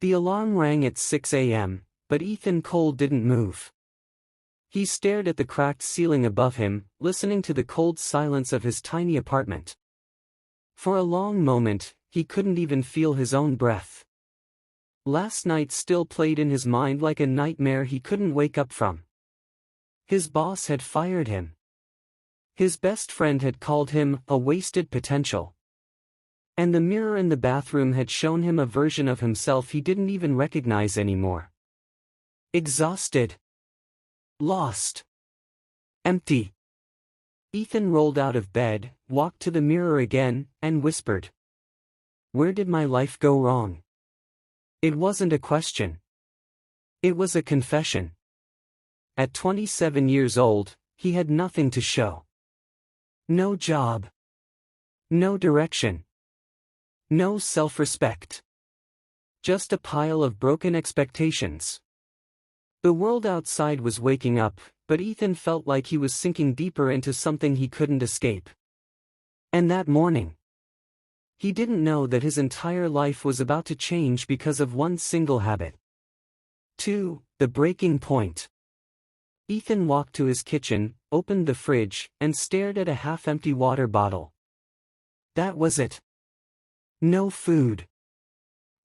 The alarm rang at 6 a.m., but Ethan Cole didn't move. He stared at the cracked ceiling above him, listening to the cold silence of his tiny apartment. For a long moment, he couldn't even feel his own breath. Last night still played in his mind like a nightmare he couldn't wake up from. His boss had fired him. His best friend had called him a wasted potential. And the mirror in the bathroom had shown him a version of himself he didn't even recognize anymore. Exhausted. Lost. Empty. Ethan rolled out of bed, walked to the mirror again, and whispered, "Where did my life go wrong?" It wasn't a question. It was a confession. At 27 years old, he had nothing to show. No job. No direction. No self-respect. Just a pile of broken expectations. The world outside was waking up, but Ethan felt like he was sinking deeper into something he couldn't escape. And that morning, he didn't know that his entire life was about to change because of one single habit. 2. The breaking point. Ethan walked to his kitchen, opened the fridge, and stared at a half-empty water bottle. That was it. No food.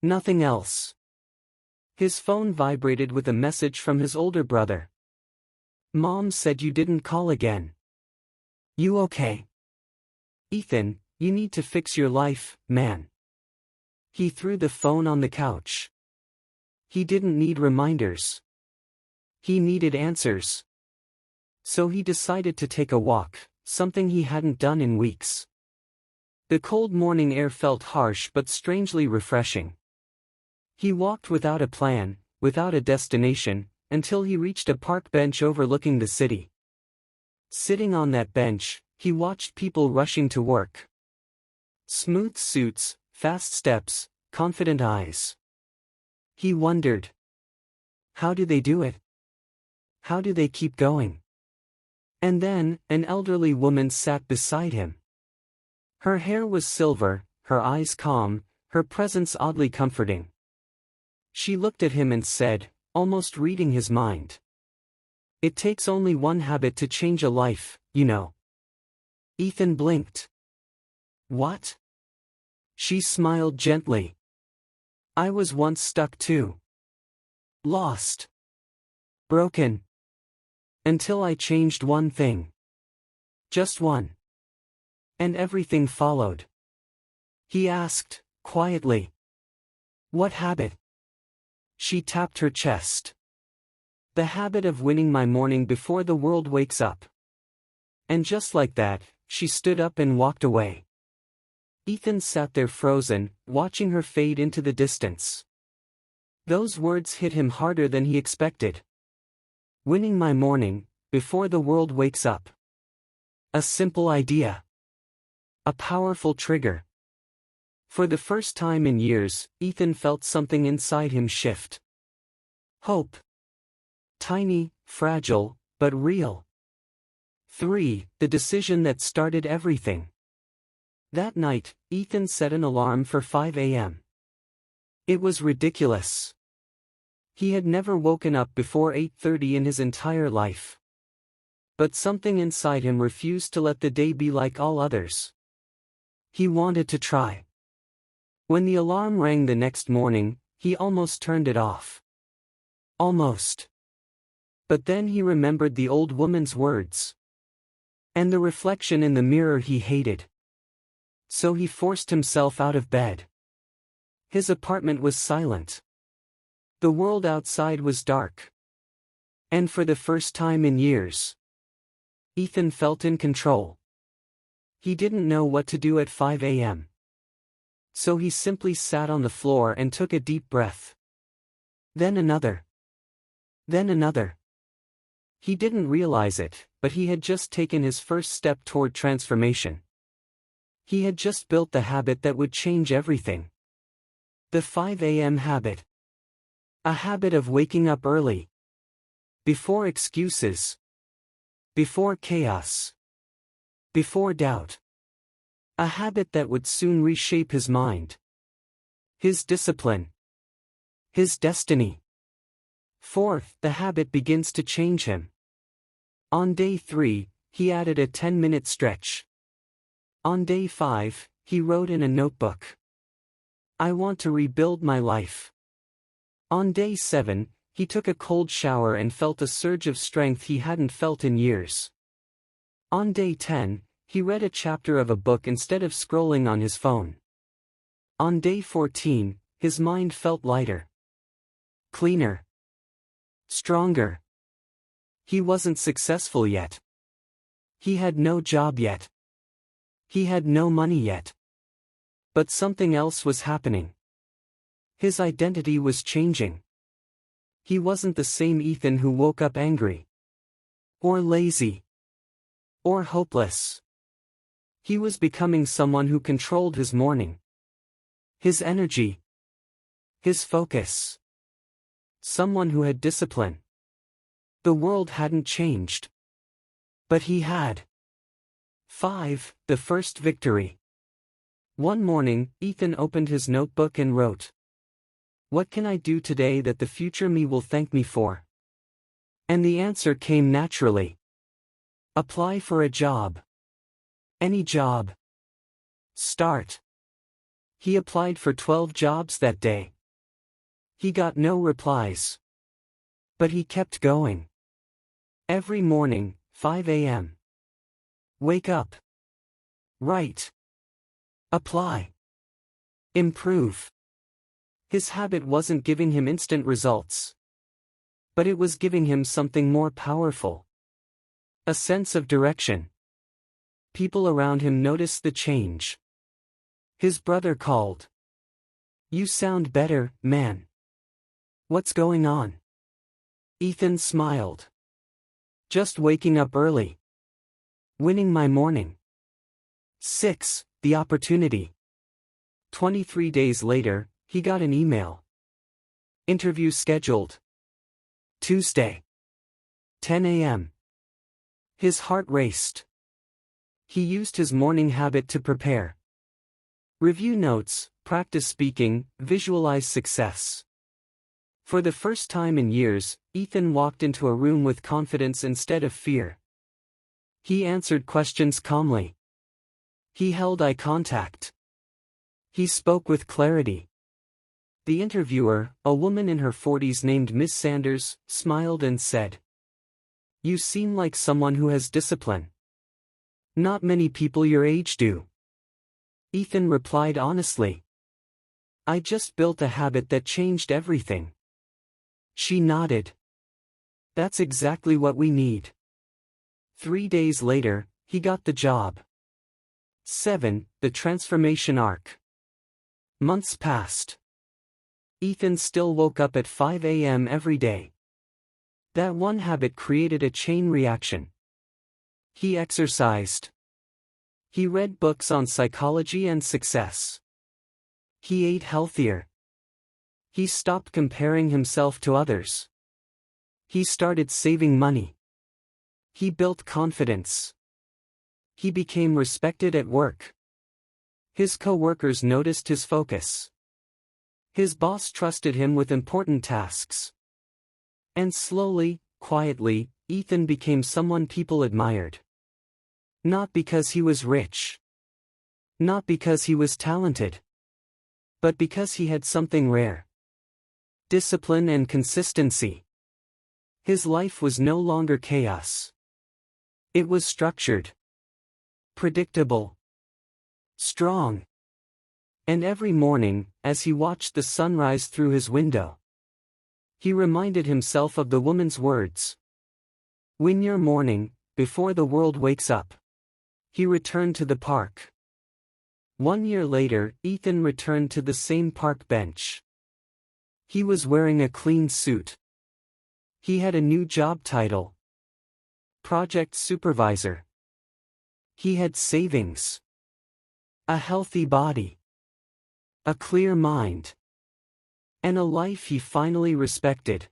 Nothing else. His phone vibrated with a message from his older brother. "Mom said you didn't call again. You okay?" "Ethan, you need to fix your life, man." He threw the phone on the couch. He didn't need reminders. He needed answers. So he decided to take a walk, something he hadn't done in weeks. The cold morning air felt harsh but strangely refreshing. He walked without a plan, without a destination, until he reached a park bench overlooking the city. Sitting on that bench, he watched people rushing to work. Smooth suits, fast steps, confident eyes. He wondered, how do they do it? How do they keep going? And then, an elderly woman sat beside him. Her hair was silver, her eyes calm, her presence oddly comforting. She looked at him and said, almost reading his mind, "It takes only one habit to change a life, you know." Ethan blinked. "What?" She smiled gently. "I was once stuck too. Lost. Broken. Until I changed one thing. Just one. And everything followed." He asked, quietly, "What habit?" She tapped her chest. "The habit of winning my morning before the world wakes up." And just like that, she stood up and walked away. Ethan sat there frozen, watching her fade into the distance. Those words hit him harder than he expected. Winning my morning, before the world wakes up. A simple idea. A powerful trigger. For the first time in years, Ethan felt something inside him shift. Hope. Tiny, fragile, but real. 3. The decision that started everything. That night, Ethan set an alarm for 5 a.m. It was ridiculous. He had never woken up before 8:30 in his entire life. But something inside him refused to let the day be like all others. He wanted to try. When the alarm rang the next morning, he almost turned it off. Almost. But then he remembered the old woman's words. And the reflection in the mirror he hated. So he forced himself out of bed. His apartment was silent. The world outside was dark. And for the first time in years, Ethan felt in control. He didn't know what to do at 5 a.m. So he simply sat on the floor and took a deep breath. Then another. Then another. He didn't realize it, but he had just taken his first step toward transformation. He had just built the habit that would change everything. The 5 a.m. habit. A habit of waking up early. Before excuses. Before chaos. Before doubt. A habit that would soon reshape his mind. His discipline. His destiny. 4. The habit begins to change him. On day 3, he added a 10-minute stretch. On day 5, he wrote in a notebook, "I want to rebuild my life." On day 7, he took a cold shower and felt a surge of strength he hadn't felt in years. On day 10, he read a chapter of a book instead of scrolling on his phone. On day 14, his mind felt lighter, cleaner, stronger. He wasn't successful yet. He had no job yet. He had no money yet. But something else was happening. His identity was changing. He wasn't the same Ethan who woke up angry, or lazy, or hopeless. He was becoming someone who controlled his morning, his energy, his focus. Someone who had discipline. The world hadn't changed, but he had. 5. The first victory. One morning, Ethan opened his notebook and wrote, "What can I do today that the future me will thank me for?" And the answer came naturally. Apply for a job. Any job. Start. He applied for 12 jobs that day. He got no replies. But he kept going. Every morning, 5 a.m. Wake up. Write. Apply. Improve. His habit wasn't giving him instant results. But it was giving him something more powerful. A sense of direction. People around him noticed the change. His brother called. "You sound better, man. What's going on?" Ethan smiled. "Just waking up early. Winning my morning." 6. The opportunity. 23 days later, he got an email. Interview scheduled. Tuesday. 10 a.m. His heart raced. He used his morning habit to prepare. Review notes, practice speaking, visualize success. For the first time in years, Ethan walked into a room with confidence instead of fear. He answered questions calmly. He held eye contact. He spoke with clarity. The interviewer, a woman in her 40s named Miss Sanders, smiled and said, "You seem like someone who has discipline. Not many people your age do." Ethan replied honestly, "I just built a habit that changed everything." She nodded. "That's exactly what we need." 3 days later, he got the job. 7. The transformation arc. Months passed. Ethan still woke up at 5 a.m. every day. That one habit created a chain reaction. He exercised. He read books on psychology and success. He ate healthier. He stopped comparing himself to others. He started saving money. He built confidence. He became respected at work. His co-workers noticed his focus. His boss trusted him with important tasks. And slowly, quietly, Ethan became someone people admired. Not because he was rich. Not because he was talented. But because he had something rare. Discipline and consistency. His life was no longer chaos. It was structured. Predictable. Strong. And every morning, as he watched the sun rise through his window, he reminded himself of the woman's words. "Win your morning, before the world wakes up." He returned to the park. 1 year later, Ethan returned to the same park bench. He was wearing a clean suit. He had a new job title. Project supervisor. He had savings. A healthy body. A clear mind. And a life he finally respected.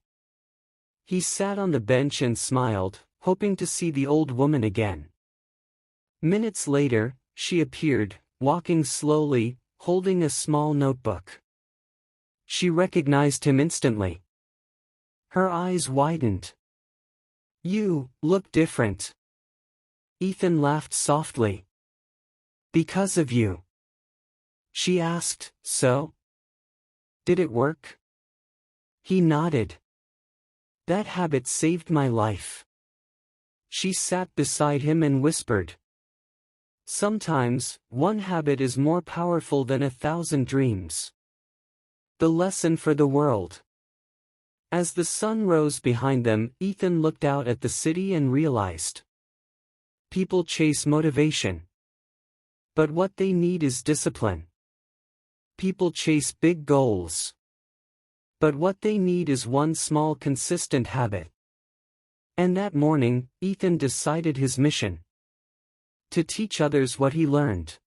He sat on the bench and smiled, hoping to see the old woman again. Minutes later, she appeared, walking slowly, holding a small notebook. She recognized him instantly. Her eyes widened. "You look different." Ethan laughed softly. "Because of you." She asked, "So? Did it work?" He nodded. "That habit saved my life." She sat beside him and whispered, "Sometimes, one habit is more powerful than 1,000 dreams." The lesson for the world. As the sun rose behind them, Ethan looked out at the city and realized. People chase motivation. But what they need is discipline. People chase big goals. But what they need is one small consistent habit. And that morning, Ethan decided his mission. To teach others what he learned.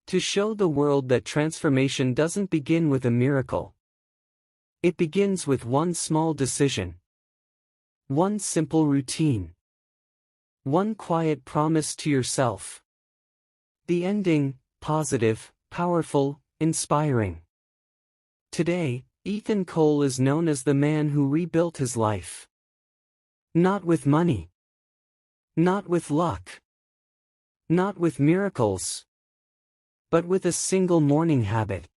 To show the world that transformation doesn't begin with a miracle. It begins with one small decision. One simple routine. One quiet promise to yourself. The ending, positive, powerful, inspiring. Today, Ethan Cole is known as the man who rebuilt his life. Not with money. Not with luck. Not with miracles. But with a single morning habit.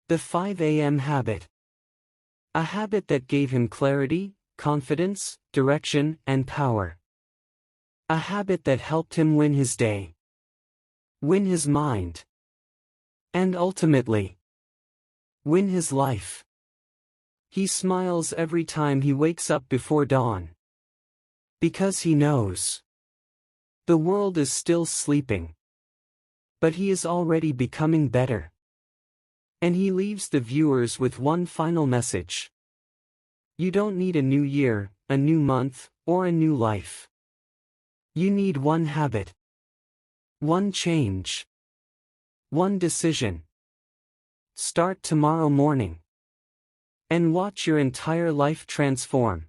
The 5 a.m. habit. A habit that gave him clarity, confidence, direction, and power. A habit that helped him win his day. Win his mind. And ultimately, win his life. He smiles every time he wakes up before dawn. Because he knows. The world is still sleeping. But he is already becoming better. And he leaves the viewers with one final message. You don't need a new year, a new month, or a new life. You need one habit. One change. One decision. Start tomorrow morning. And watch your entire life transform.